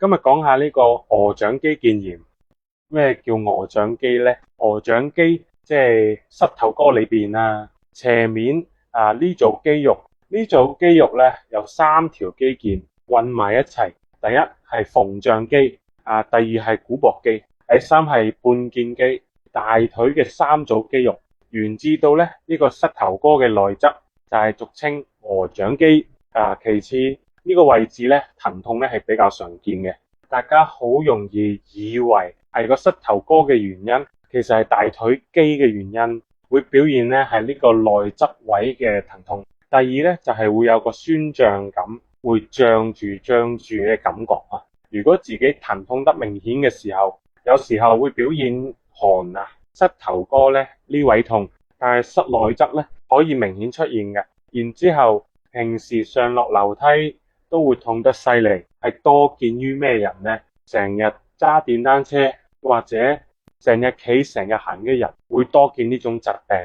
今日講下呢個鵝掌肌腱炎。咩叫鵝掌肌呢？鵝掌肌即係膝頭哥裏邊斜面呢組肌肉，呢組肌肉咧有3條肌腱混埋一齊。第一係縫象肌，第二係股薄肌，第三係半腱肌。大腿嘅3組肌肉源自到咧呢個膝頭哥嘅內側，就係俗稱鵝掌肌。其次呢個位置咧疼痛咧係比較常見嘅，大家好容易以為係個膝頭哥嘅原因，其實係大腿肌嘅原因，會表現咧係呢個內側位嘅疼痛。第二咧就係會有個酸脹感，會脹住嘅感覺啊。如果自己疼痛得明顯嘅時候，有時候會表現寒膝頭哥咧呢位痛，但係膝內側咧可以明顯出現嘅。然之後平時上落樓梯都會痛得犀利，係多見於咩人呢？成日揸電單車或者成日企成日行嘅人會多見呢種疾病。